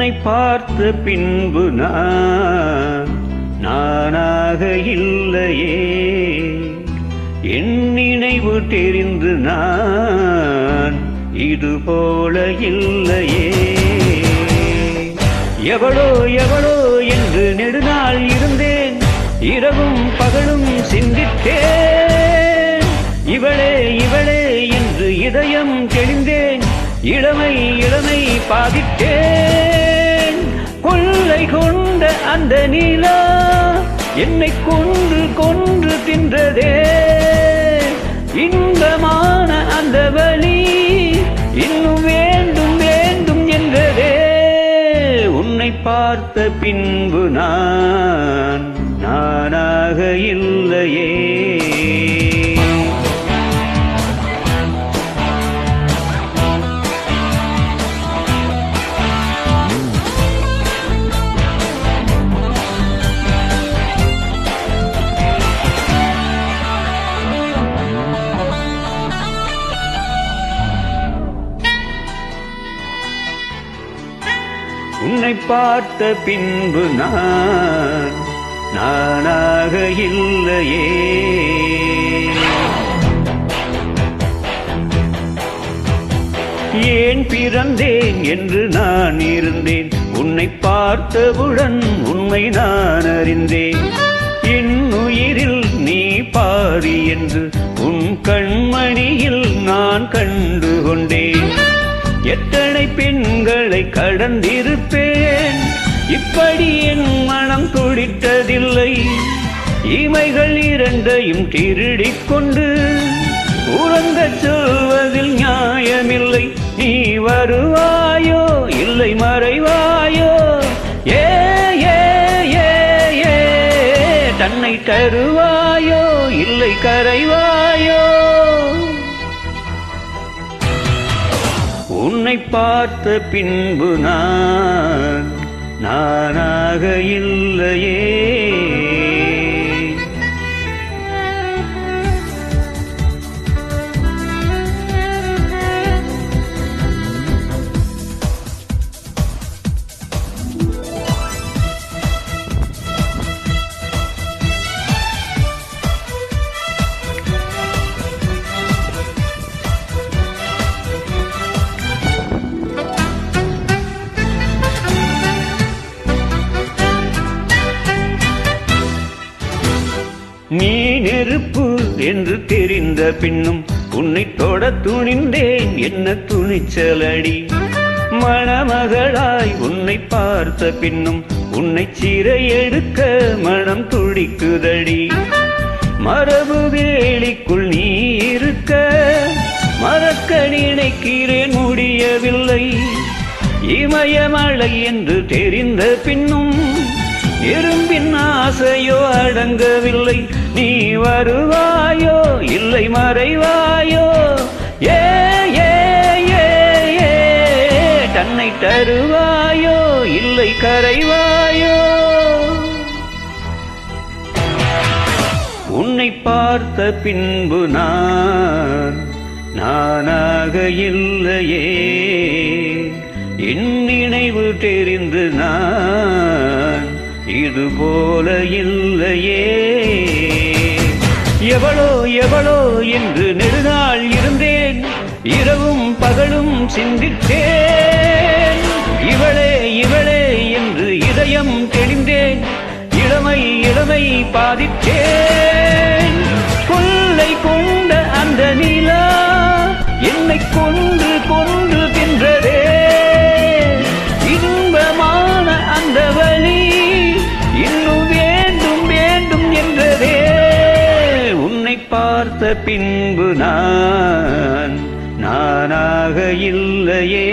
உன்னை பார்த்த பின்பு நானாக இல்லையே. என் நினைவு தெரிந்து நான் இது போல இல்லையே. எவளோ எவளோ என்று நெடுநாள் இருந்தேன், இரவும் பகலும் சிந்தித்தேன். இவளே இவளே என்று இதயம் தெளிந்தேன், இளமை இளமை பாதித்தேன். கொள்ளை கொண்ட அந்த நிலா என்னை கொன்று கொன்று தின்றதே. இன்பமான அந்த வலி இன்னும் வேண்டும் வேண்டும் என்றதே. உன்னை பார்த்த பின்பு நானாக இல்லையே. உன்னை பார்த்த பின்பு நானாக இல்லையே. ஏன் பிறந்தேன் என்று நான் இருந்தேன், உன்னை பார்த்தவுடன் உண்மை நான் அறிந்தேன். என் உயிரில் நீ பாரி என்று உன் கண்மணியில் நான் கண்டு கொண்டேன். எத்தனை பெண்களை கடந்திருப்பேன், இப்படி என் மனம் துடித்ததில்லை. இமைகள் இரண்டையும் திருடிக் கொண்டு உறங்கச் சொல்வதில் நியாயமில்லை. நீ வருவாயோ இல்லை மறைவாயோ, ஏ ஏ ஏ ஏ தன்னை தருவாயோ இல்லை கரைவாயோ. உன்னை பார்த்த பின்பு நானாக இல்லையே. நீ நெருப்பு என்று தெரிந்த பின்னும் உன்னை தொட துணிந்தேன், என்ன துணிச்சலடி. மணமகளாய் உன்னை பார்த்த பின்னும் உன்னை சிறை எடுக்க மனம் துடிக்குதடி. மரபு வேலிக்குள் நீ இருக்க மறக்க நினைக்கிறேன், முடியவில்லை. இமயமலை என்று தெரிந்த பின்னும் எறும்பின் ஆசையோ அடங்கவில்லை. நீ வருவாயோ இல்லை மறைவாயோ, ஏ ஏ ஏ ஏ தன்னை தருவாயோ இல்லை கரைவாயோ. உன்னை பார்த்த பின்பு நானாக இல்லையே. என் நினைவு தெரிந்து நான் இது போல இல்லையே. எவளோ எவளோ என்று நெடுநாள் இருந்தேன், இரவும் பகலும் சிந்தித்தேன். இவளே இவளே என்று இதயம் தெளிந்தேன், இளமை இளமை பாதித்தேன். கொள்ளை கொண்ட அந்த நிலா என்னை கொன்று கொன்று தின்றதே. இன்பமான அந்த வலி இன்னும் வேண்டும் வேண்டும் என்றதே. உன்னை பார்த்த பின்பு நானாக இல்லையே.